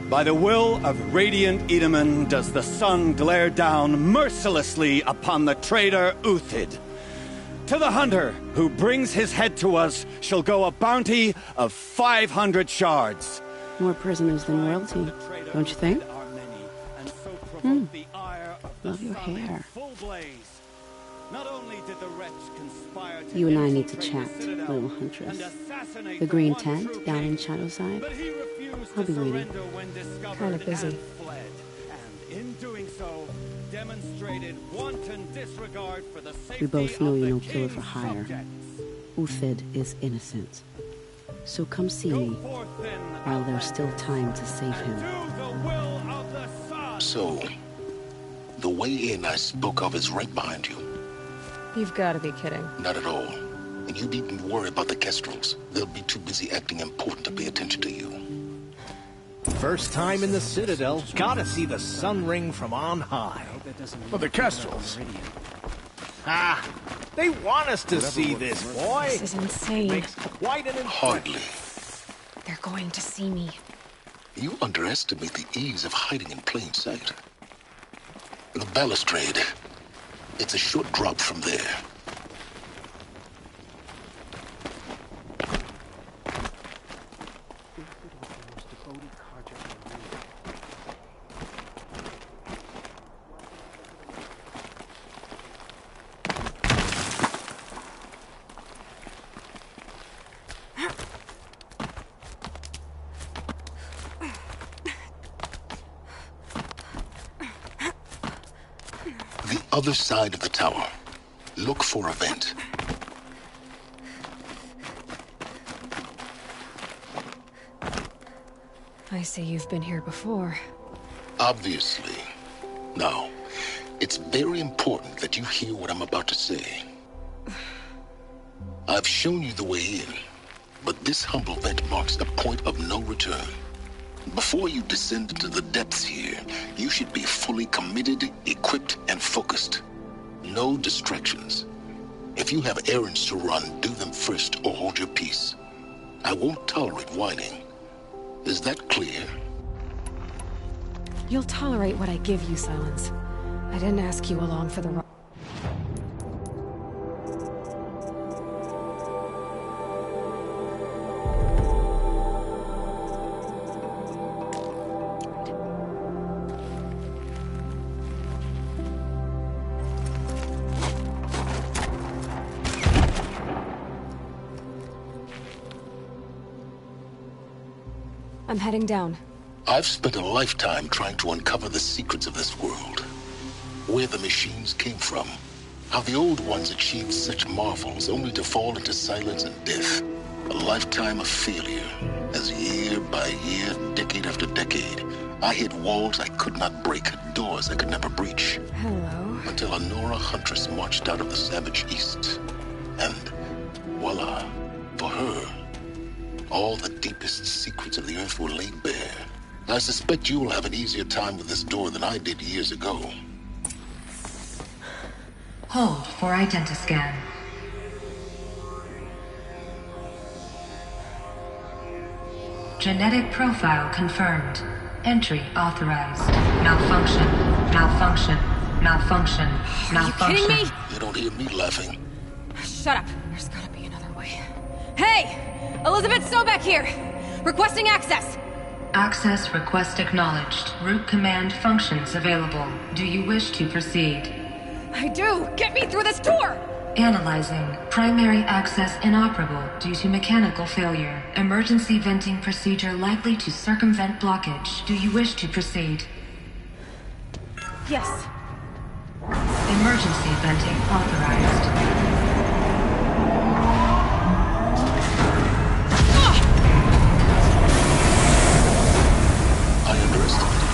By the will of radiant Edaman does the sun glare down mercilessly upon the traitor Uthid. To the hunter who brings his head to us shall go a bounty of 500 shards. More prisoners than royalty, don't you think? Love your hair. You and I need to chat, little huntress. The green tent down in Shadowside? I'll be waiting. Kind of busy. We both know you're no killer for hire. Uthid is innocent. So come see me, while there's still time to save him. So, the way in I spoke of is right behind you. You've got to be kidding. Not at all. And you needn't worry about the Kestrels. They'll be too busy acting important to pay attention to you. First time in the Citadel, gotta see the sun ring from on high. For the Kestrels. Ah, they want us to see this, boy. This is insane. Makes quite an impression. Hardly. They're going to see me. You underestimate the ease of hiding in plain sight. The balustrade. It's a short drop from there. Other side of the tower. Look for a vent. I see you've been here before. Obviously. Now, it's very important that you hear what I'm about to say. I've shown you the way in, but this humble vent marks a point of no return. Before you descend into the depths here, you should be fully committed, equipped, and focused. No distractions. If you have errands to run, do them first or hold your peace. I won't tolerate whining. Is that clear? You'll tolerate what I give you, Silence. I didn't ask you along for the wrong... I'm heading down. I've spent a lifetime trying to uncover the secrets of this world. Where the machines came from. How the old ones achieved such marvels only to fall into silence and death. A lifetime of failure. As year by year, decade after decade, I hit walls I could not break, doors I could never breach. Hello. Until a Nora huntress marched out of the savage east. And voila, for her, all the deepest secrets of the Earth were laid bare. I suspect you will have an easier time with this door than I did years ago. Hold for identiscan. Genetic profile confirmed. Entry authorized. Malfunction. Malfunction. Malfunction. Malfunction. Are you kidding me? You don't hear me laughing. Shut up. There's gotta be another way. Hey! Elizabeth Sobek here! Requesting access! Access request acknowledged. Root command functions available. Do you wish to proceed? I do! Get me through this door! Analyzing. Primary access inoperable due to mechanical failure. Emergency venting procedure likely to circumvent blockage. Do you wish to proceed? Yes. Emergency venting authorized. I underestimated you.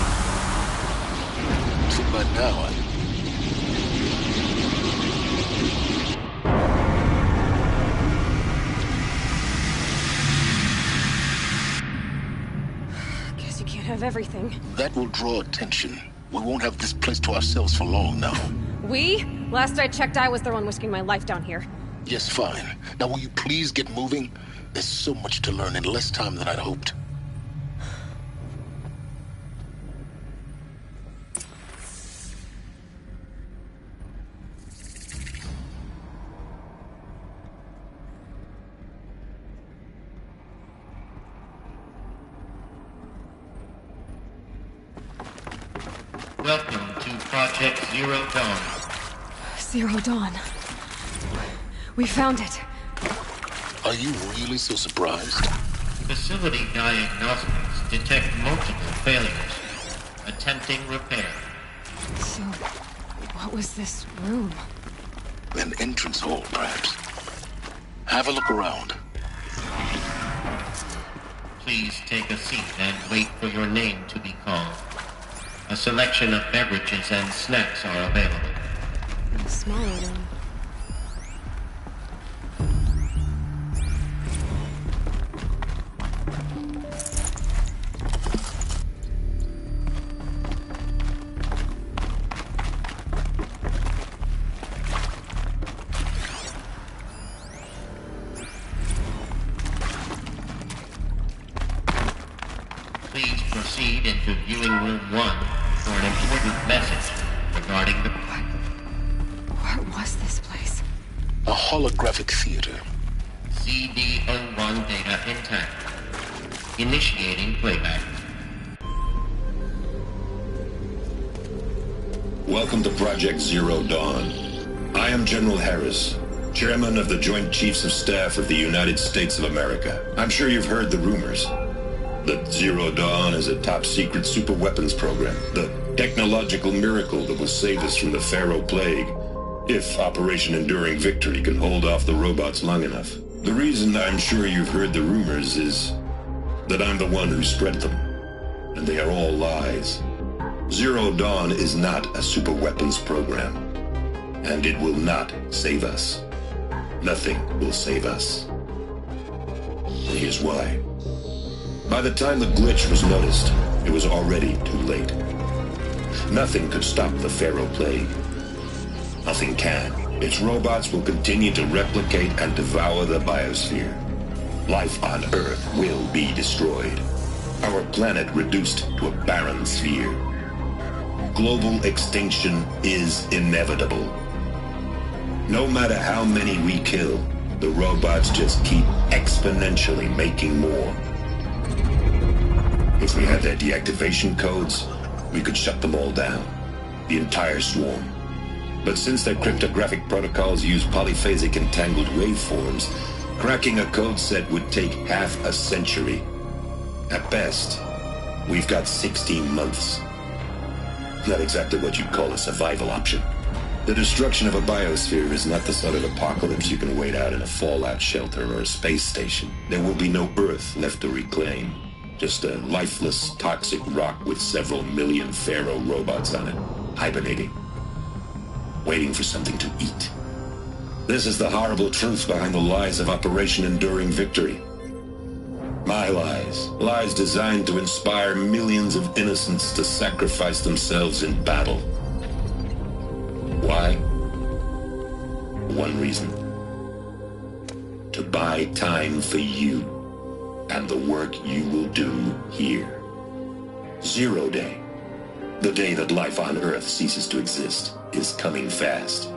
So by now, Guess you can't have everything. that will draw attention. We won't have this place to ourselves for long now. We? Last I checked, I was the one risking my life down here. Yes, fine. Now will you please get moving? There's so much to learn in less time than I'd hoped. Welcome to Project Zero Dawn. Zero Dawn. We found it. Are you really so surprised? Facility diagnostics detect multiple failures. Attempting repair. So, what was this room? An entrance hall, perhaps. Have a look around. Please take a seat and wait for your name to be called. A selection of beverages and snacks are available. A smaller room. Please proceed into viewing room 1 for an important message regarding the... What was this place? A holographic theater. CD01 data intact. Initiating playback. Welcome to Project Zero Dawn. I am General Harris, Chairman of the Joint Chiefs of Staff of the United States of America. I'm sure you've heard the rumors that Zero Dawn is a top-secret superweapons program, the technological miracle that will save us from the Pharaoh Plague, if Operation Enduring Victory can hold off the robots long enough. The reason I'm sure you've heard the rumors is that I'm the one who spread them, and they are all lies. Zero Dawn is not a superweapons program, and it will not save us. Nothing will save us. And here's why. By the time the glitch was noticed, it was already too late. Nothing could stop the Pharaoh Plague. Nothing can. Its robots will continue to replicate and devour the biosphere. Life on Earth will be destroyed. Our planet reduced to a barren sphere. Global extinction is inevitable. No matter how many we kill, the robots just keep exponentially making more. If we had their deactivation codes, we could shut them all down. The entire swarm. But since their cryptographic protocols use polyphasic entangled waveforms, cracking a code set would take half a century. At best, we've got 16 months. Not exactly what you'd call a survival option. The destruction of a biosphere is not the sort of apocalypse you can wait out in a fallout shelter or a space station. There will be no Earth left to reclaim. Just a lifeless, toxic rock with several million Pharaoh robots on it, hibernating, waiting for something to eat. This is the horrible truth behind the lies of Operation Enduring Victory. My lies. Lies designed to inspire millions of innocents to sacrifice themselves in battle. Why? One reason. To buy time for you and the work you will do here. Zero Day, the day that life on Earth ceases to exist, is coming fast.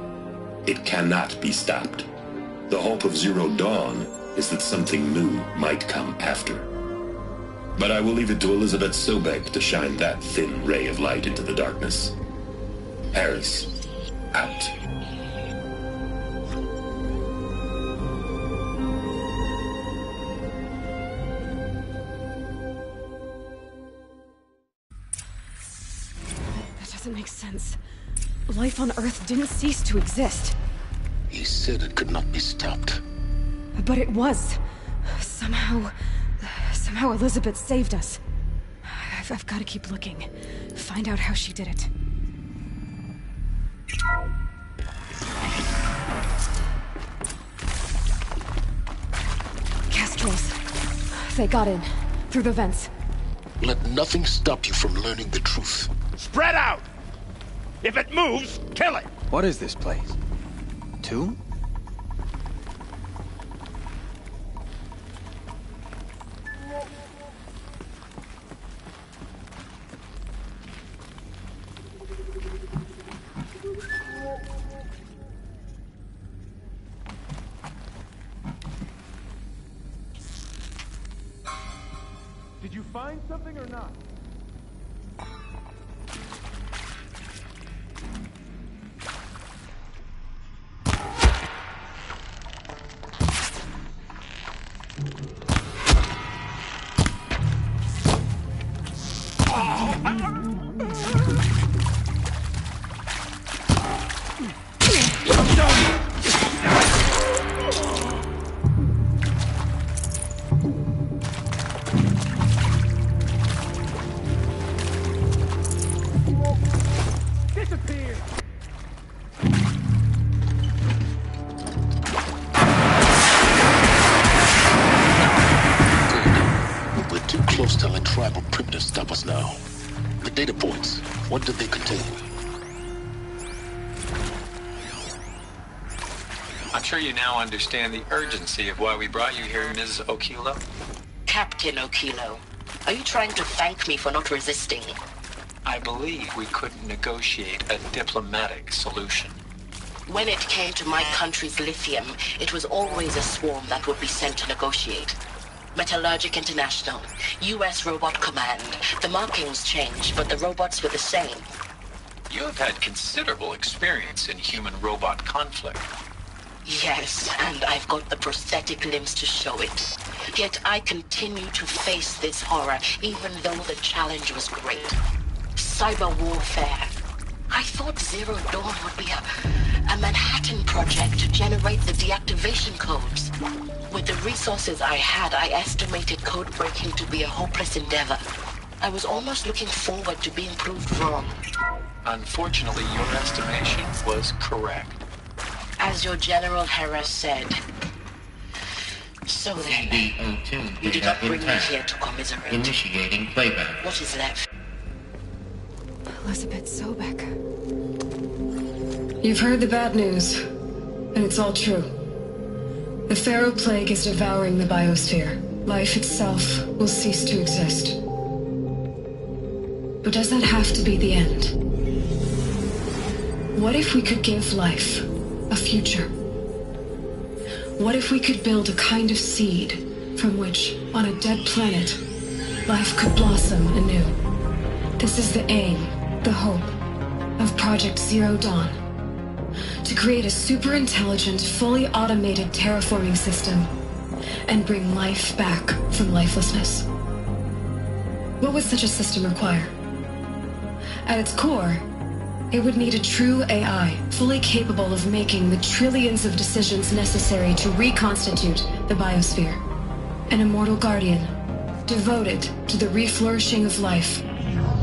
It cannot be stopped. The hope of Zero Dawn is that something new might come after. But I will leave it to Elizabeth Sobek to shine that thin ray of light into the darkness. Harris, out. Doesn't make sense. Life on Earth didn't cease to exist. He said it could not be stopped. But it was. Somehow Elizabeth saved us. I've got to keep looking. Find out how she did it. Kestrels. They got in. Through the vents. Let nothing stop you from learning the truth. Spread out! If it moves, kill it! What is this place? Tomb? Did you find something or not? What did they contain? I'm sure you now understand the urgency of why we brought you here, Ms. Okilo. Captain Okilo, are you trying to thank me for not resisting? I believe we couldn't negotiate a diplomatic solution. When it came to my country's lithium, it was always a swarm that would be sent to negotiate. Metallurgic International, U.S. Robot Command. The markings changed, but the robots were the same. You have had considerable experience in human-robot conflict. Yes, and I've got the prosthetic limbs to show it. Yet I continue to face this horror, even though the challenge was great. Cyber warfare. I thought Zero Dawn would be a Manhattan project to generate the deactivation codes. With the resources I had, I estimated code breaking to be a hopeless endeavor. I was almost looking forward to being proved wrong. Unfortunately, your estimation was correct. As your General Harris said. So then, you did not bring me here to commiserate. Initiating playback. What is left? Elizabeth Sobek. You've heard the bad news, and it's all true. The Pharaoh Plague is devouring the biosphere. Life itself will cease to exist. But does that have to be the end? What if we could give life a future? What if we could build a kind of seed from which, on a dead planet, life could blossom anew? This is the aim, the hope, of Project Zero Dawn. To create a super-intelligent, fully automated terraforming system and bring life back from lifelessness. What would such a system require? At its core, it would need a true AI, fully capable of making the trillions of decisions necessary to reconstitute the biosphere. An immortal guardian, devoted to the reflourishing of life.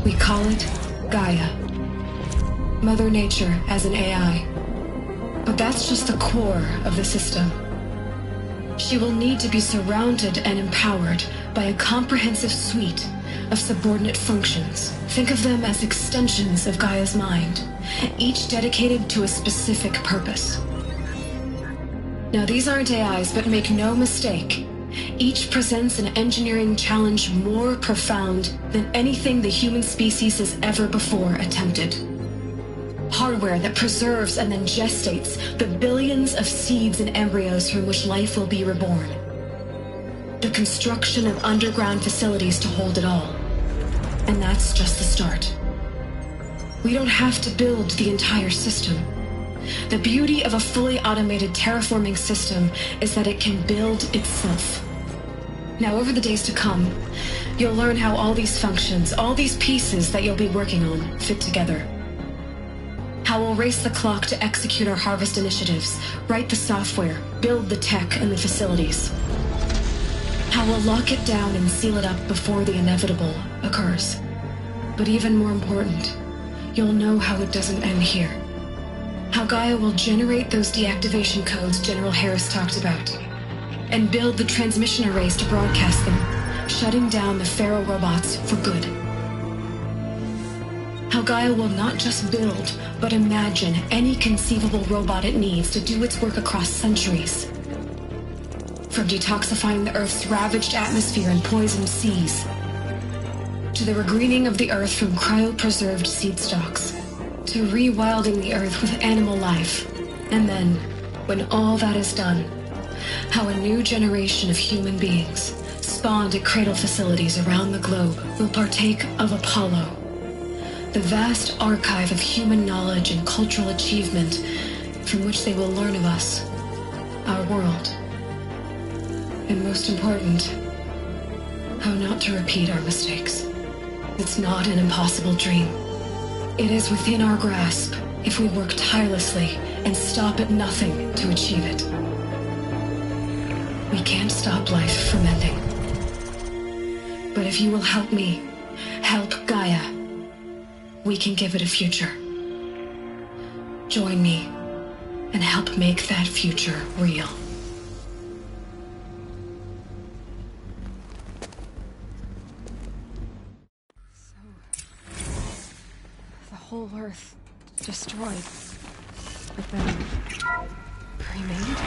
We call it Gaia. Mother Nature as an AI. But that's just the core of the system. She will need to be surrounded and empowered by a comprehensive suite of subordinate functions. Think of them as extensions of Gaia's mind, each dedicated to a specific purpose. Now, these aren't AIs, but make no mistake, each presents an engineering challenge more profound than anything the human species has ever before attempted. Hardware that preserves and then gestates the billions of seeds and embryos from which life will be reborn. The construction of underground facilities to hold it all. And that's just the start. We don't have to build the entire system. The beauty of a fully automated terraforming system is that it can build itself. Now, over the days to come, you'll learn how all these functions, all these pieces that you'll be working on, fit together. How we'll race the clock to execute our harvest initiatives, write the software, build the tech and the facilities. How we'll lock it down and seal it up before the inevitable occurs. But even more important, you'll know how it doesn't end here. How Gaia will generate those deactivation codes General Harris talked about, and build the transmission arrays to broadcast them, shutting down the Pharaoh robots for good. How Gaia will not just build, but imagine any conceivable robot it needs to do its work across centuries. From detoxifying the Earth's ravaged atmosphere and poisoned seas, to the regreening of the Earth from cryopreserved seed stalks, to rewilding the Earth with animal life. And then, when all that is done, how a new generation of human beings, spawned at cradle facilities around the globe, will partake of Apollo, the vast archive of human knowledge and cultural achievement from which they will learn of us, our world. And most important, how not to repeat our mistakes. It's not an impossible dream. It is within our grasp if we work tirelessly and stop at nothing to achieve it. We can't stop life from ending. But if you will help me, help Gaia, we can give it a future. Join me and help make that future real. The whole Earth destroyed, but then remade?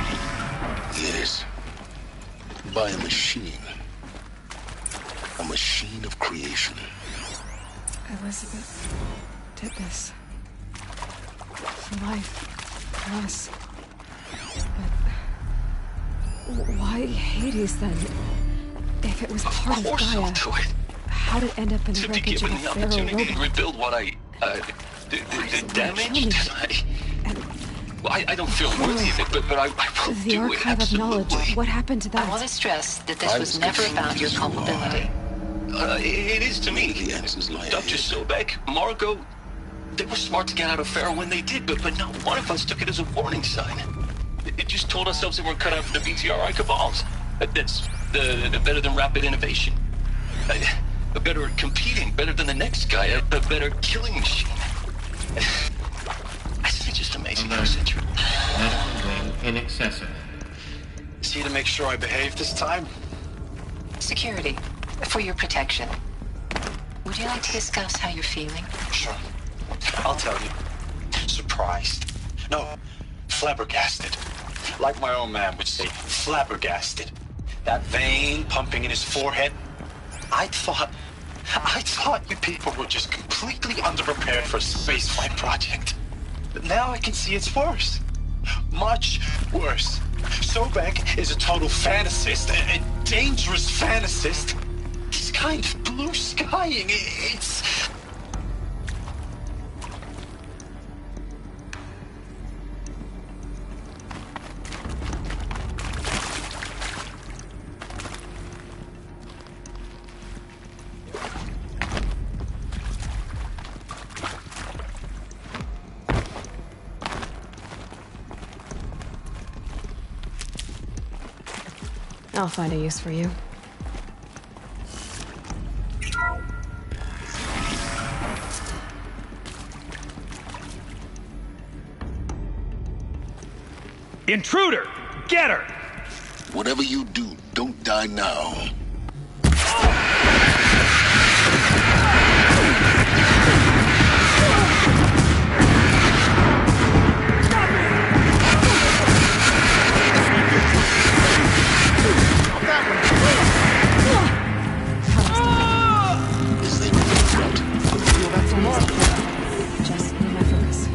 Yes. By a machine. A machine of creation. Elizabeth did this. For life. For us. But why Hades then? If it was part of Gaia, I'll do it. how'd it end up in the To be wreckage of given a the Pharaoh opportunity to robot? rebuild what I damaged. I don't feel worthy of it, but I will The do it, archive of knowledge. absolutely. What happened to that? I want to stress that this was never about your culpability. It is to me. Dr. Sobek, Margot, they were smart to get out of Pharaoh when they did, but not one of us took it as a warning sign. It just told ourselves that we're cut out for the BTRI cabals. That's the better than rapid innovation. Better at competing, better than the next guy, a better killing machine. It's just amazing how century. Medical wing inaccessible. See to make sure I behave this time? Security, for your protection. Would you like to discuss how you're feeling? Sure. I'll tell you. Surprised. No, flabbergasted. Like my own man would say, flabbergasted. That vein pumping in his forehead. I thought you people were just completely underprepared for a spaceflight project. But now I can see it's worse. Much worse. Sobek is a total fantasist, a dangerous fantasist. He's kind of blue skying. It's... I'll find a use for you. Intruder! Get her! Whatever you do, don't die now. Just need my focus.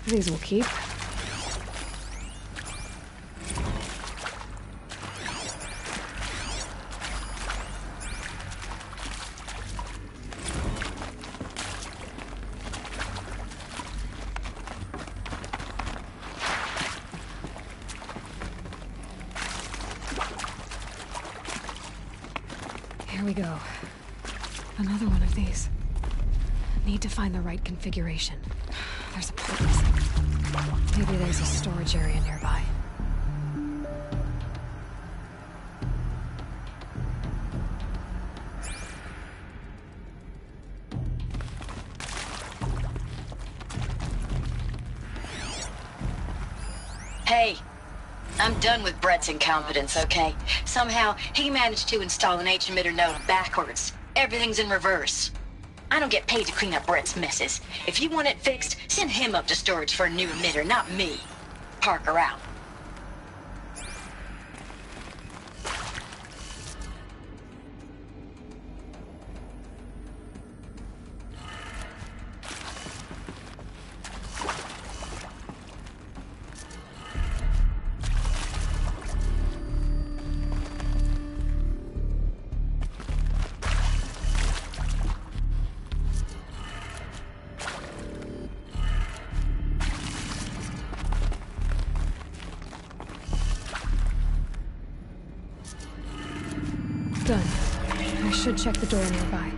These will keep. Here we go. Another one of these. Need to find the right configuration. There's a port missing. Maybe there's a storage area nearby. Hey, I'm done with Brett's incompetence, okay? Somehow, he managed to install an H-emitter node backwards. Everything's in reverse. I don't get paid to clean up Brett's messes. If you want it fixed, send him up to storage for a new emitter, not me. Parker out. Done. I should check the door nearby.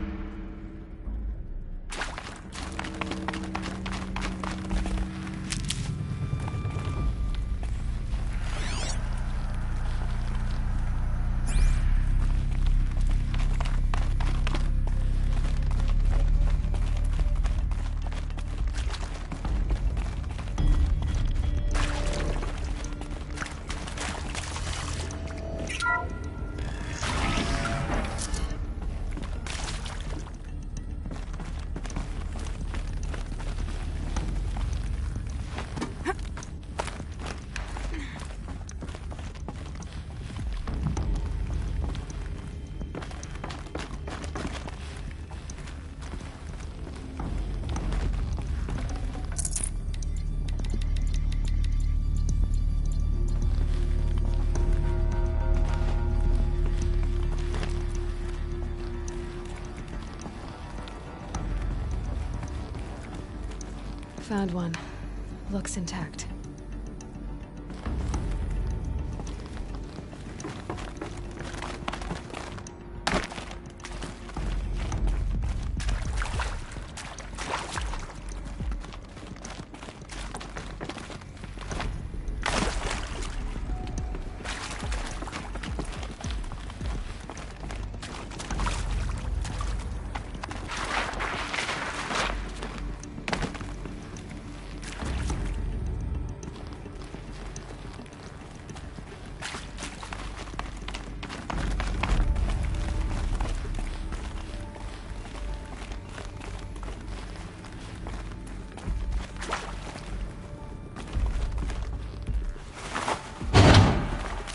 Found one. Looks intact.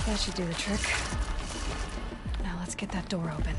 That should do the trick. Now let's get that door open.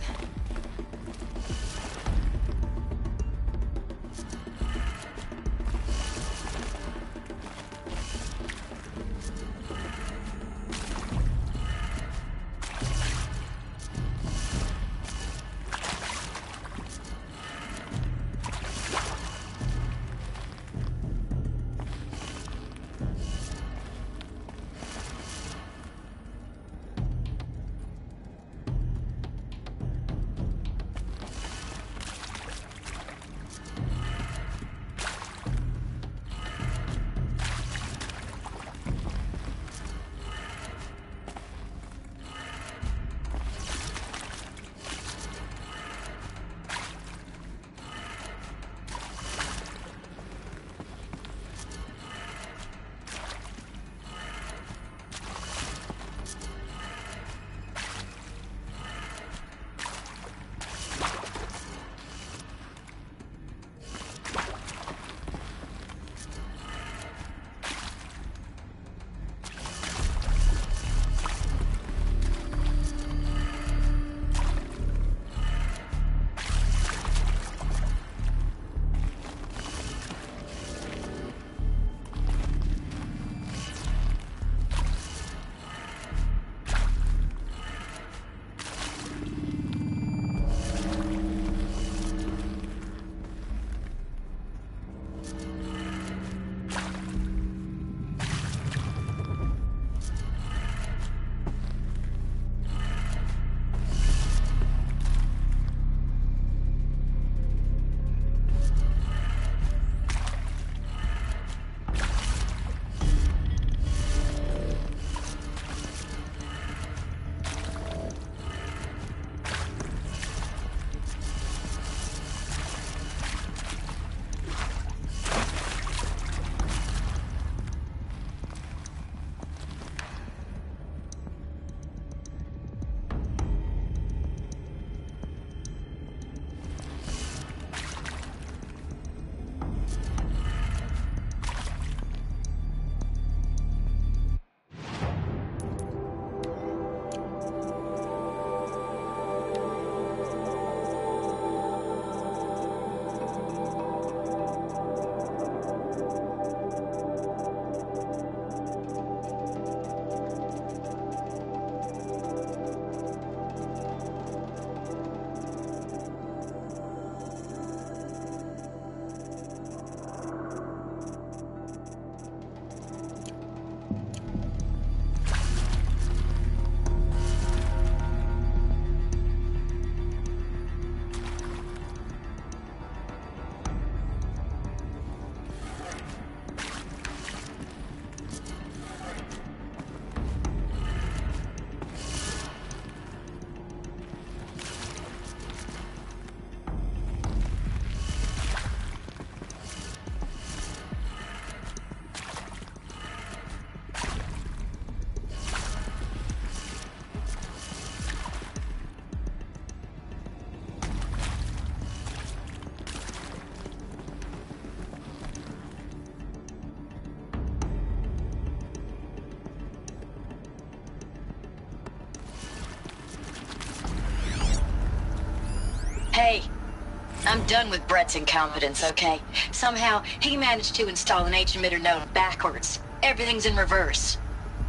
I'm done with Brett's incompetence, okay? Somehow, he managed to install an H-emitter node backwards. Everything's in reverse.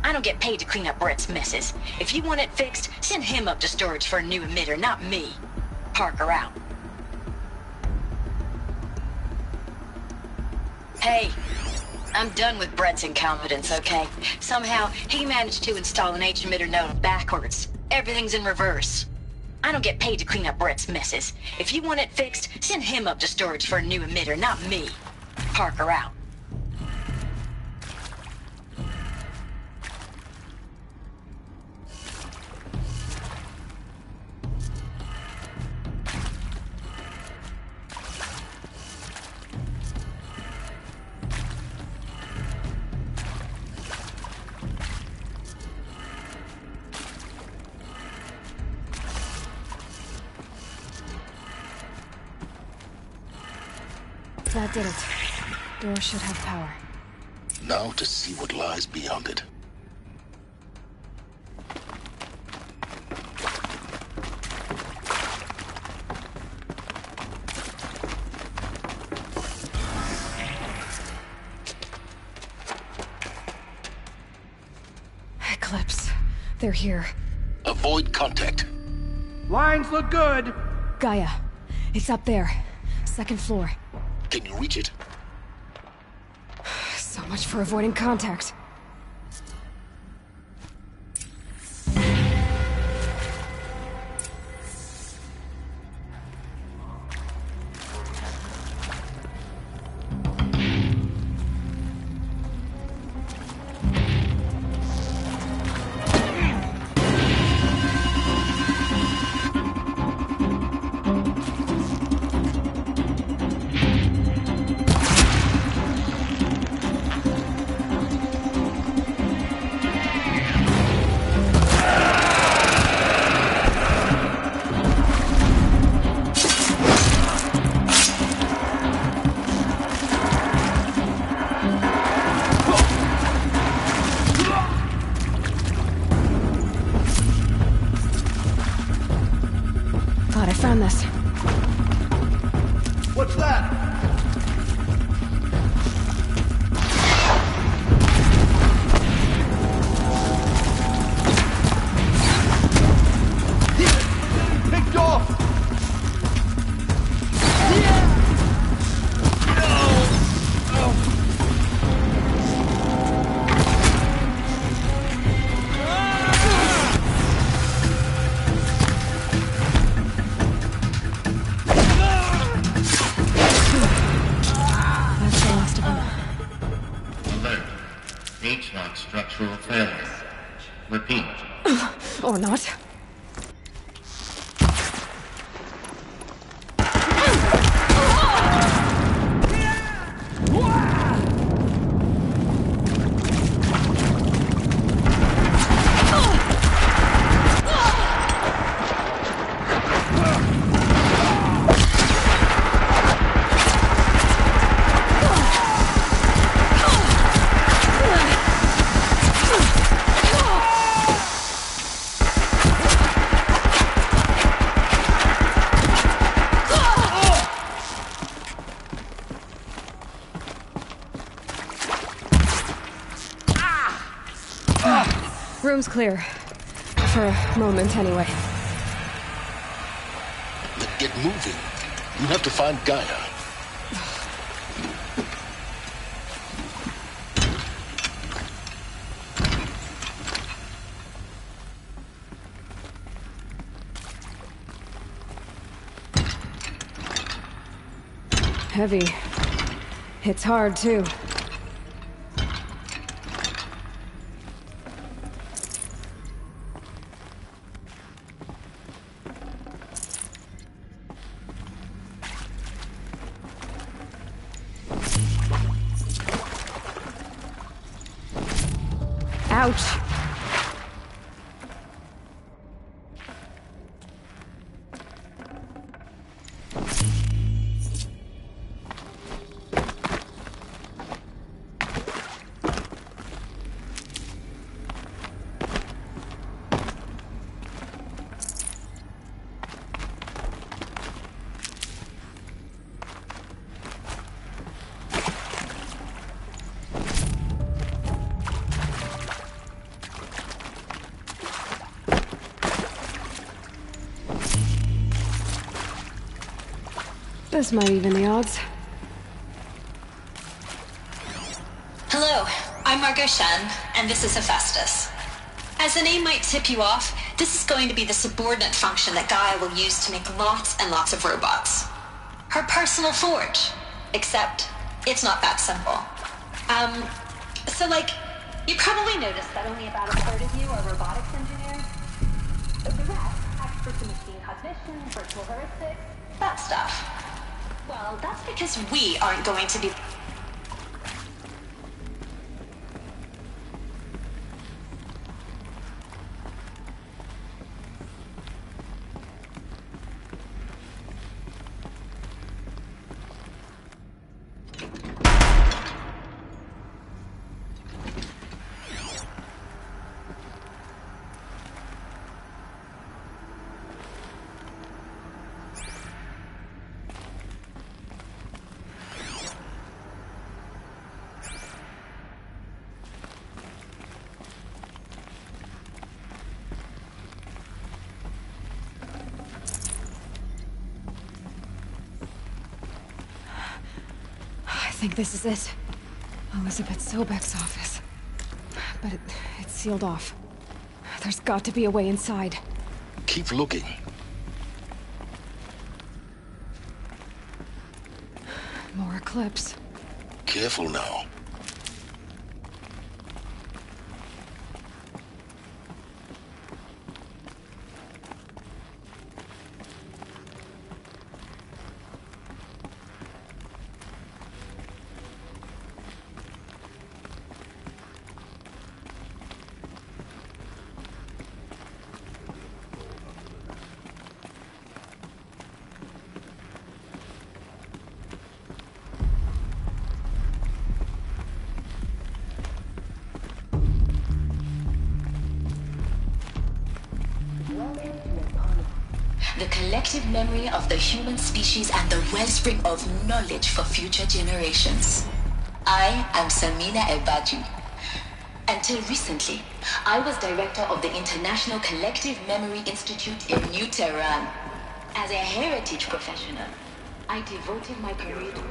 I don't get paid to clean up Brett's messes. If you want it fixed, send him up to storage for a new emitter, not me. Parker out. Hey, I'm done with Brett's incompetence, okay? Somehow, he managed to install an H-emitter node backwards. Everything's in reverse. I don't get paid to clean up Brett's messes. If you want it fixed, send him up to storage for a new emitter, not me. Parker out. That did it. Door should have power. Now to see what lies beyond it. Eclipse. They're here. Avoid contact. Lines look good. Gaia. It's up there. Second floor. Can you reach it? So much for avoiding contact. What's that? Picked off! H-lock structural failure. Repeat. Or not. Room's clear. For a moment, anyway. Then get moving. You have to find Gaia. Heavy. Hits hard, too. Ouch. This might even the odds. Hello, I'm Margot Shen, and this is Hephaestus. As the name might tip you off, this is going to be the subordinate function that Gaia will use to make lots and lots of robots. Her personal forge. Except, it's not that simple. So you probably noticed that only about a third of you are robotics engineers. The rest, experts in machine cognition, virtual heuristics, that stuff. Well, that's because we aren't going to be... I think this is it. Elizabeth Sobek's office. But it's sealed off. There's got to be a way inside. Keep looking. More Eclipse. Careful now. The collective memory of the human species and the wellspring of knowledge for future generations. I am Samina Ebaju. Until recently, I was director of the International Collective Memory Institute in New Tehran. As a heritage professional, I devoted my career to...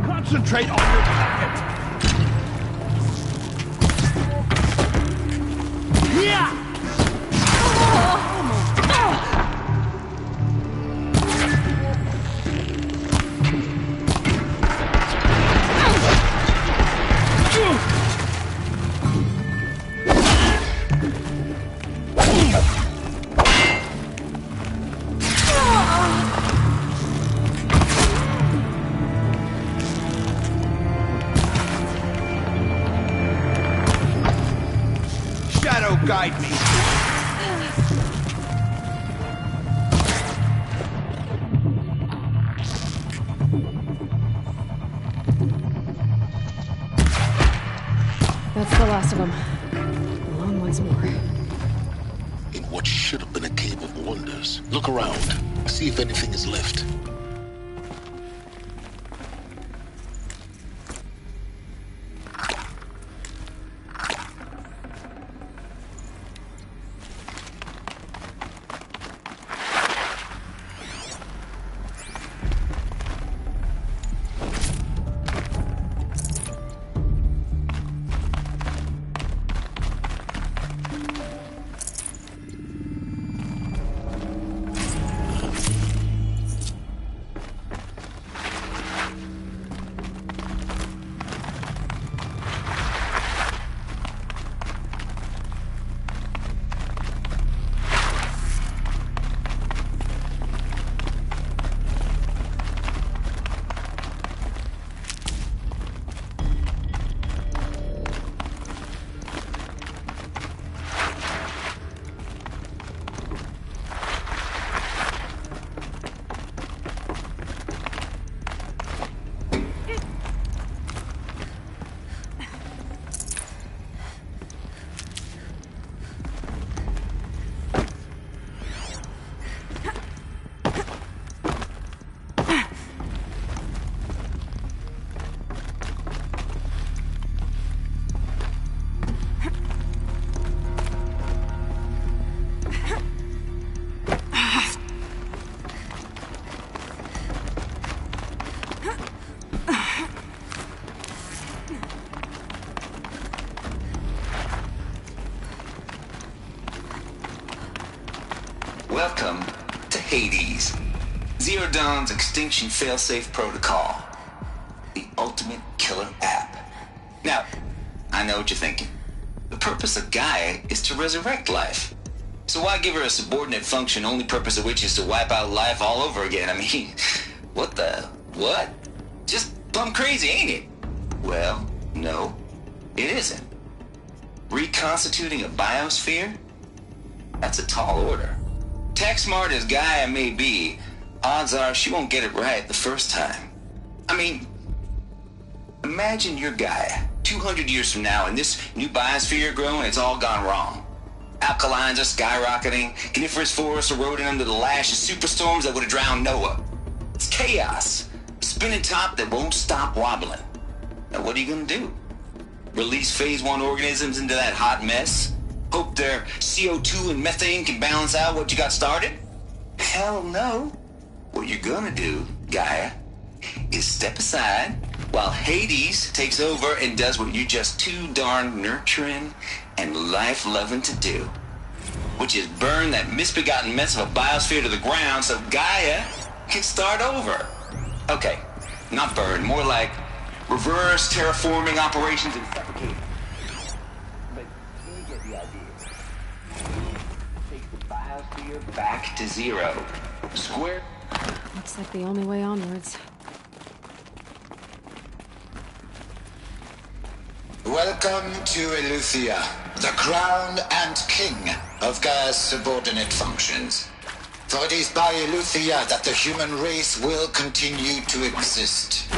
Concentrate on your target! Yeah! Guide me. That's the last of them. Alone once more. In what should have been a cave of wonders. Look around. See if anything is left. to Hades. Zero Dawn's extinction failsafe protocol. The ultimate killer app. Now, I know what you're thinking. The purpose of Gaia is to resurrect life. So why give her a subordinate function, only purpose of which is to wipe out life all over again? I mean, what? Just plumb crazy, ain't it? Well, no, it isn't. Reconstituting a biosphere? That's a tall order. Tech smart as Gaia may be, odds are she won't get it right the first time. I mean, imagine you're Gaia, 200 years from now, and this new biosphere growing, it's all gone wrong. Alkalines are skyrocketing, coniferous forests eroding under the lash of superstorms that would have drowned Noah. It's chaos, spinning top that won't stop wobbling. Now what are you gonna do? Release phase 1 organisms into that hot mess? Hope their CO2 and methane can balance out what you got started? Hell no. What you're gonna do, Gaia, is step aside while Hades takes over and does what you're just too darn nurturing and life-loving to do, which is burn that misbegotten mess of a biosphere to the ground so Gaia can start over. Okay, not burn, more like reverse terraforming operations and suffocate. But you get the idea. Take the biosphere back to zero. Square. Looks like the only way onwards. Welcome to Eleuthia, the crown and king of Gaia's subordinate functions. For it is by Eleuthia that the human race will continue to exist.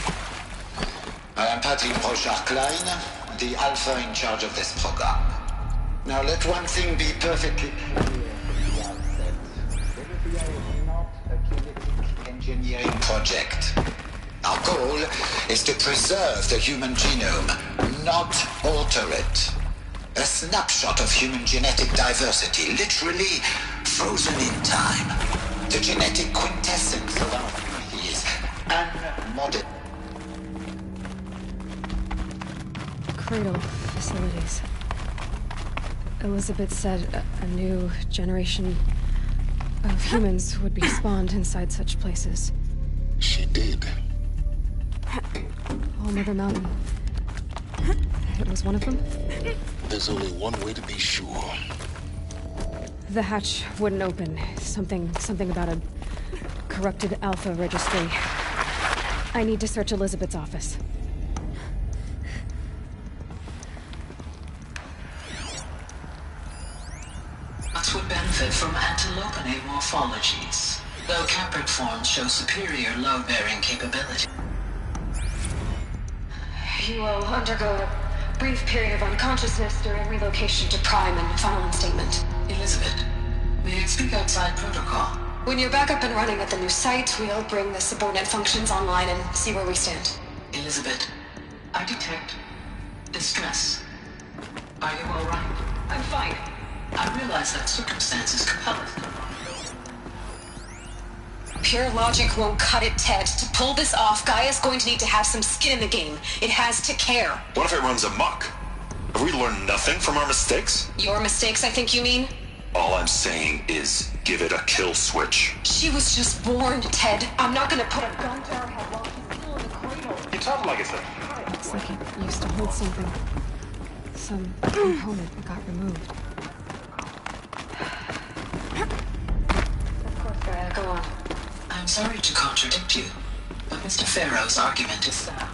I am Patrick Brochard-Klein, the alpha in charge of this program. Now let one thing be perfectly clear from the outset. Eleuthia is not a kinetic engineering project. Our goal is to preserve the human genome, not alter it. A snapshot of human genetic diversity, literally frozen in time. The genetic quintessence of our species, and modern. Cradle facilities. Elizabeth said a new generation of humans would be spawned inside such places. She did. Oh, Mother Mountain. It was one of them? There's only one way to be sure. The hatch wouldn't open. Something about a corrupted alpha registry. I need to search Elizabeth's office. Nuts would benefit from antilopinate morphologies, though caprid forms show superior load-bearing capability. You will undergo a brief period of unconsciousness during relocation to Prime and final instatement. Elizabeth, may I speak outside protocol? When you're back up and running at the new site, we'll bring the subordinate functions online and see where we stand. Elizabeth, I detect distress. Are you all right? I'm fine. I realize that circumstances compel us. Pure logic won't cut it, Ted. To pull this off, Gaia's going to need to have some skin in the game. It has to care. What if it runs amok? Have we learned nothing from our mistakes? Your mistakes, I think you mean? All I'm saying is give it a kill switch. She was just born, Ted. I'm not gonna put a gun to her head while she's still in the cradle. You talk like it's a... Looks like it used to hold something. Some component that got removed. Of course, Gaia, go on. I'm sorry to contradict you, but Mr. Farrow's argument is sound.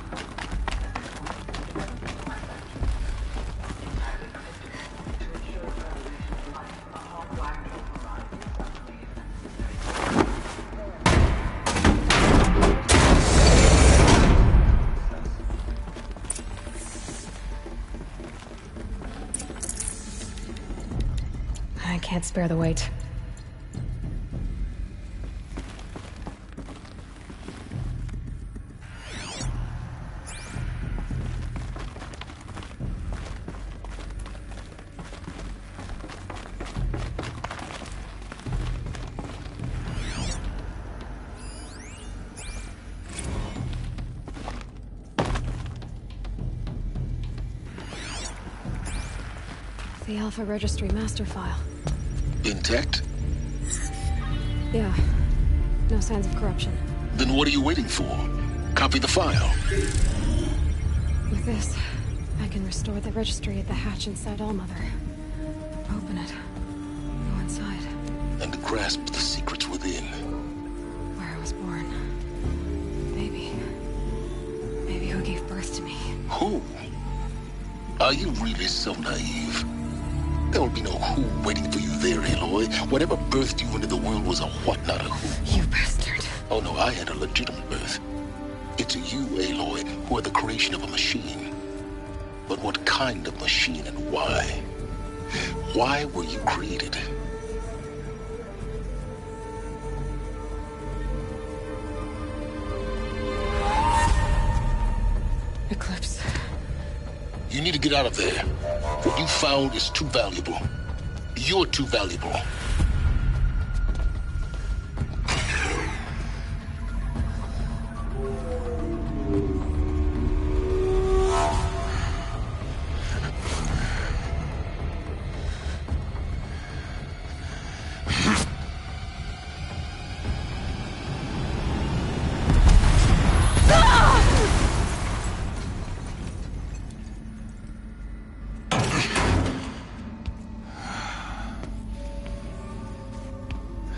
I can't spare the weight. The Alpha Registry master file. Intact? Yeah. No signs of corruption. Then what are you waiting for? Copy the file. With this, I can restore the registry at the hatch inside Allmother. Open it. Go inside. And grasp the secrets within. Where I was born. Maybe who gave birth to me. Who? Are you really so naive? There will be no who waiting for you there, Aloy. Whatever birthed you into the world was a what, not a who. You bastard. Oh no, I had a legitimate birth. It's you, Aloy, who are the creation of a machine. But what kind of machine and why? Why were you created? Eclipse. You need to get out of there. What you found is too valuable. You're too valuable.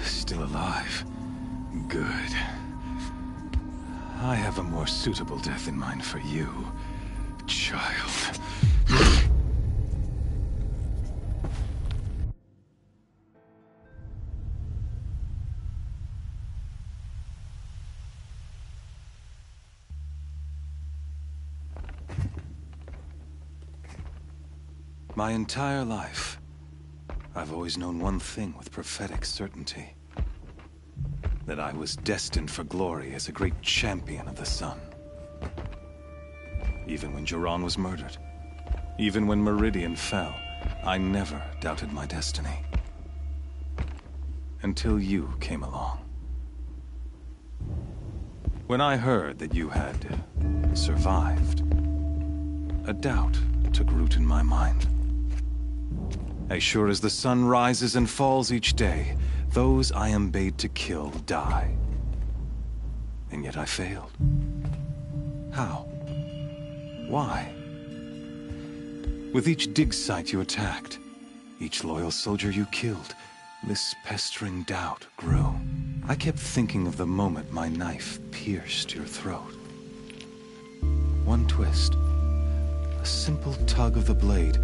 Still alive. Good. I have a more suitable death in mind for you, child. My entire life, I've always known one thing with prophetic certainty. That I was destined for glory as a great champion of the sun. Even when Jiran was murdered, even when Meridian fell, I never doubted my destiny. Until you came along. When I heard that you had survived, a doubt took root in my mind. As sure as the sun rises and falls each day, those I am bade to kill die. And yet I failed. How? Why? With each dig site you attacked, each loyal soldier you killed, this pestering doubt grew. I kept thinking of the moment my knife pierced your throat. One twist, a simple tug of the blade,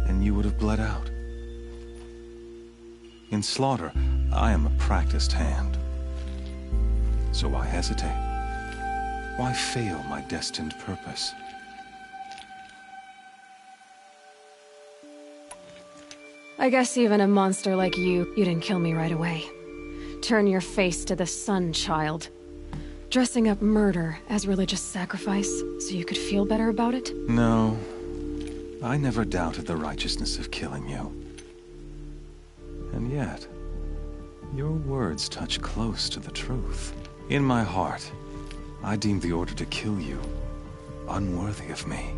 and you would have bled out. In slaughter, I am a practiced hand. So why hesitate? Why fail my destined purpose? I guess even a monster like you didn't kill me right away. Turn your face to the sun, child. Dressing up murder as religious sacrifice so you could feel better about it? No. I never doubted the righteousness of killing you. And yet, your words touch close to the truth. In my heart, I deemed the order to kill you unworthy of me.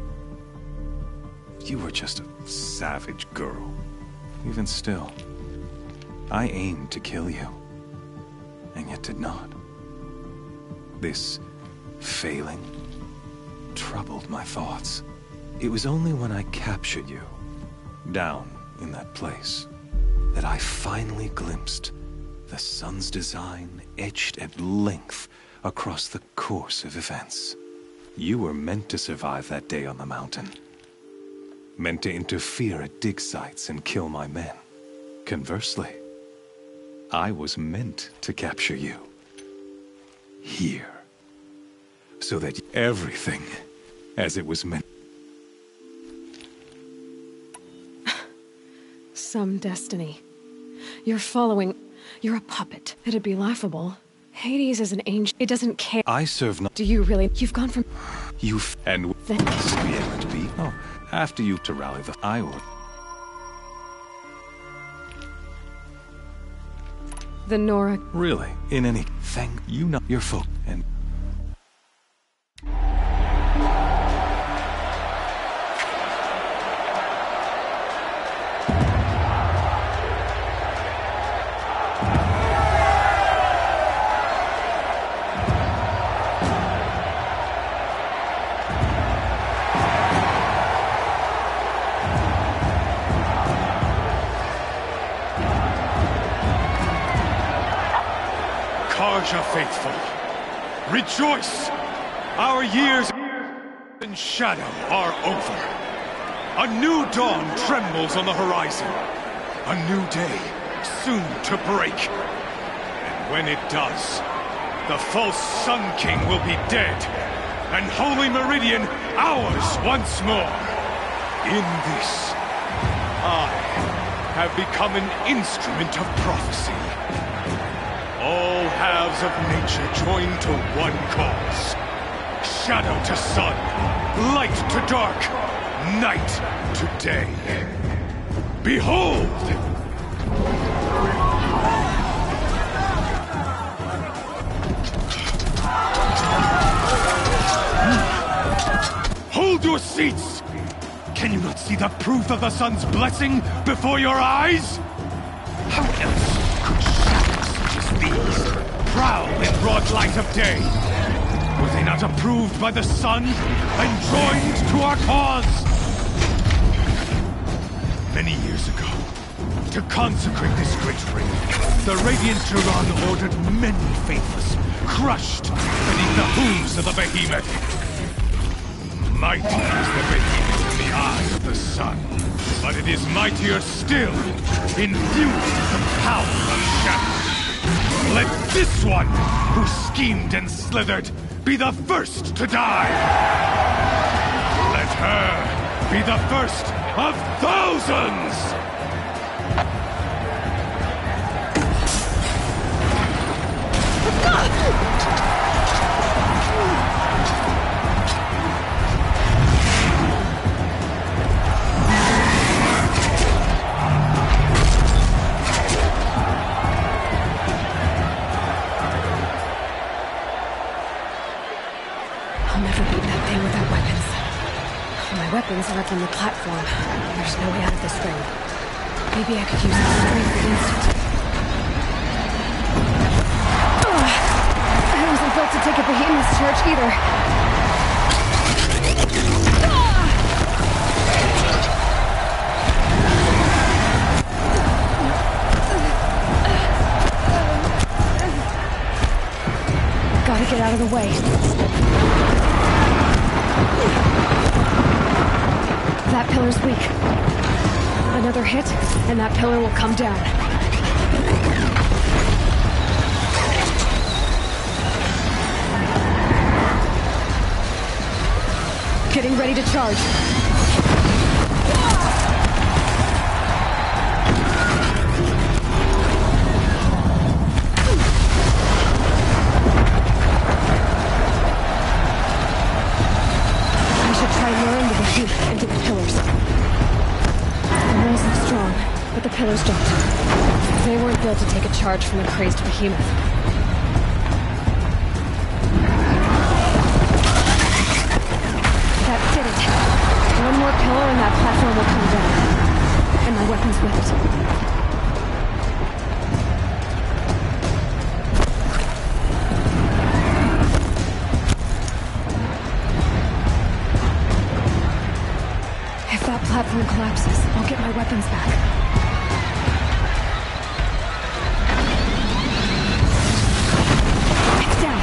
You were just a savage girl. Even still, I aimed to kill you, and yet did not. This failing troubled my thoughts. It was only when I captured you, down in that place, that I finally glimpsed the sun's design etched at length across the course of events. You were meant to survive that day on the mountain. Meant to interfere at dig sites and kill my men. Conversely, I was meant to capture you. Here. So that everything, as it was meant. Some destiny. You're following... You're a puppet. It'd be laughable. Hades is an angel. It doesn't care. I serve not... Do you really... You've gone from... And... Then... Be able to be... Oh, after you to rally the... I would... The Nora... Really? In any... Thank you not... Your folk... And... Marja faithful, rejoice! Our years in shadow are over. A new dawn trembles on the horizon. A new day soon to break. And when it does, the false Sun King will be dead, and Holy Meridian ours once more. In this, I have become an instrument of prophecy. All halves of nature join to one cause. Shadow to sun, light to dark, night to day. Behold! Hold your seats! Can you not see the proof of the sun's blessing before your eyes? How else could shadows such as these prowl in broad light of day? Were they not approved by the sun and joined to our cause? Many years ago, to consecrate this great ring, the Radiant Turan ordered many faithless, crushed beneath the hooves of the behemoth. Mighty is the behemoth in the eye of the sun, but it is mightier still, infused with the power of shadow. Let this one, who schemed and slithered, be the first to die! Let her be the first of thousands! Weapons are up on the platform. There's no way out of this ring. Maybe I could use the strength against it. I wasn't built to take a behemoth's charge either. Gotta get out of the way. That pillar's weak. Another hit, and that pillar will come down. Getting ready to charge. Into the pillars. The walls look strong, but the pillars don't. They weren't built to take a charge from a crazed behemoth. That did it. One more pillar and that platform will come down. And my weapon's with it. Platform collapses, I'll get my weapons back. It's down.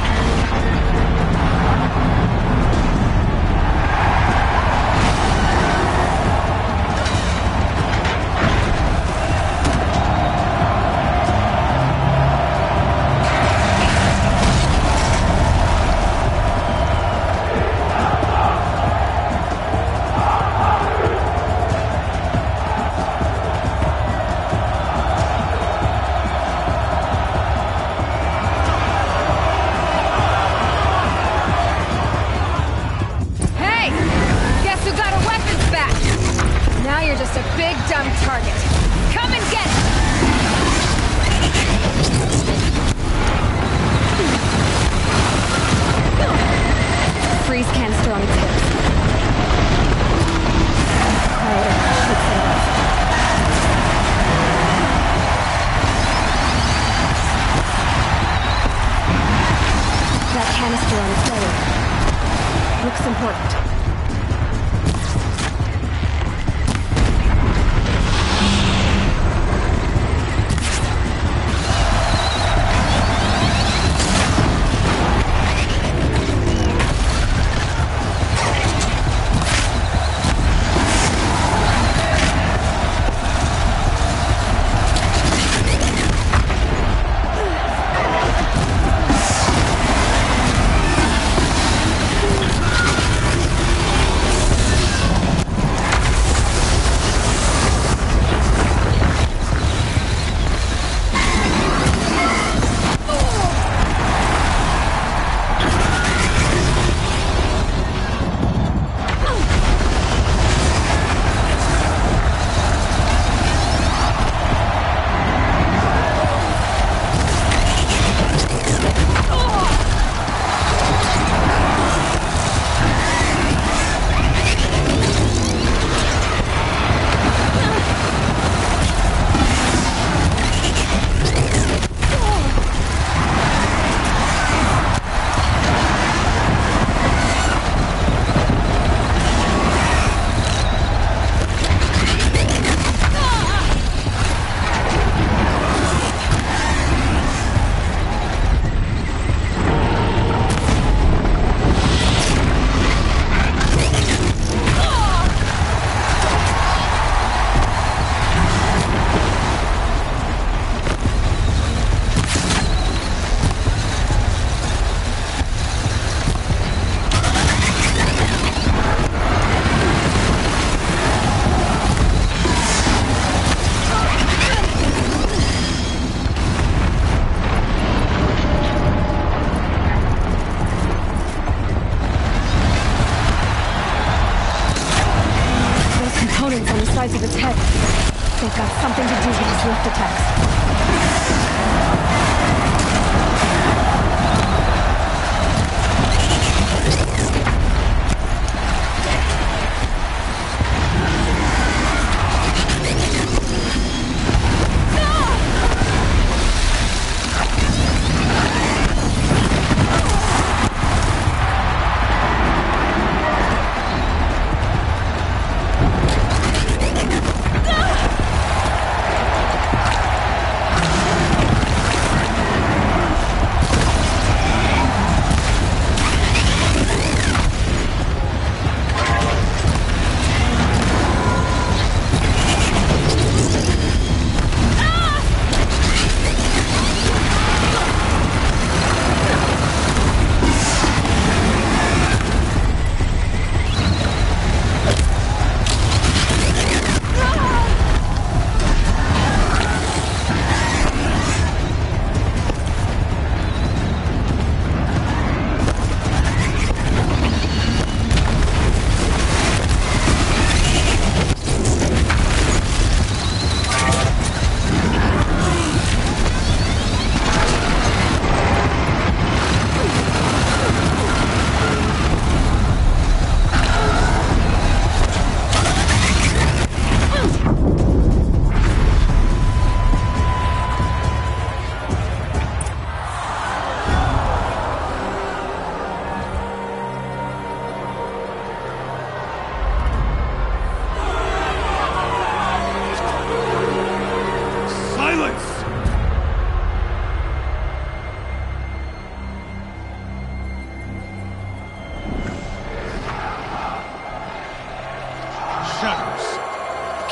You've got something to do with these lift attacks.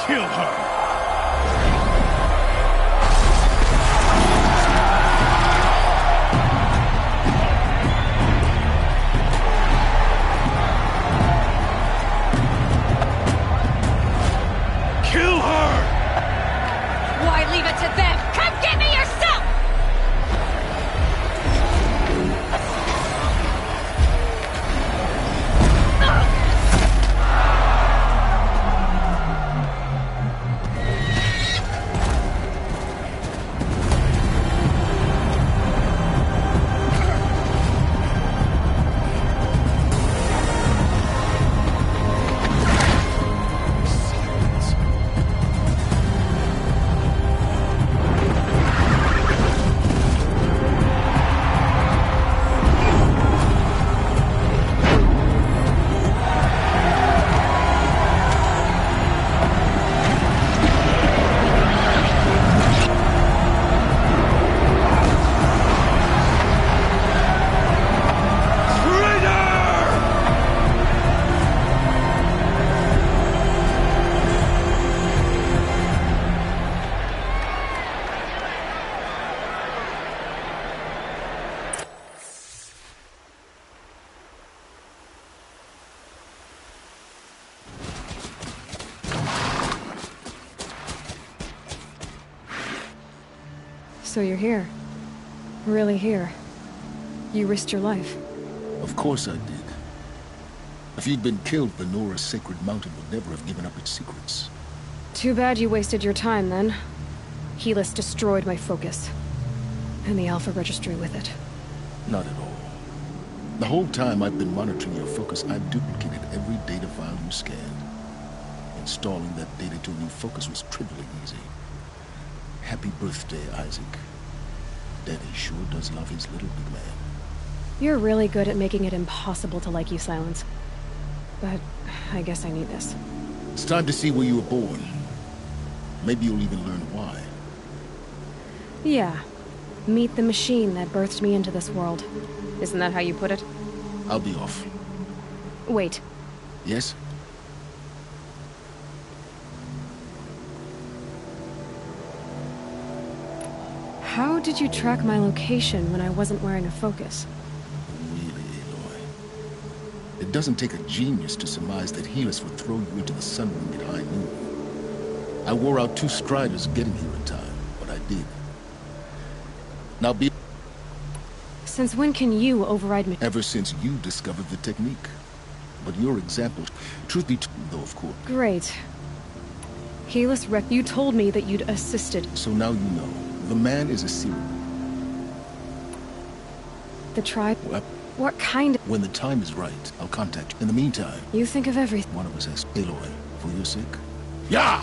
Kill her! So you're here. Really here. You risked your life. Of course I did. If you'd been killed, the Nora's Sacred Mountain would never have given up its secrets. Too bad you wasted your time, then. Helis destroyed my focus. And the Alpha Registry with it. Not at all. The whole time I've been monitoring your focus, I've duplicated every data file you scanned. Installing that data to a new focus was trivially easy. Happy birthday, Isaac. Daddy sure does love his little big man. You're really good at making it impossible to like you, Silence. But I guess I need this. It's time to see where you were born. Maybe you'll even learn why. Yeah. Meet the machine that birthed me into this world. Isn't that how you put it? I'll be off. Wait. Yes? How did you track my location when I wasn't wearing a focus? Really, Aloy. It doesn't take a genius to surmise that Helis would throw you into the sun ring at high noon. I wore out 2 striders getting here in time, but I did. Now be... Since when can you override me? Ever since you discovered the technique. But your example, truth be told, though, of course... Great. Helis Rec, you told me that you'd assisted. So now you know. The man is a serial. The tribe? Well, what kind of... When the time is right, I'll contact you. In the meantime... You think of everything. One of us has Aloy. For your sake. Yeah!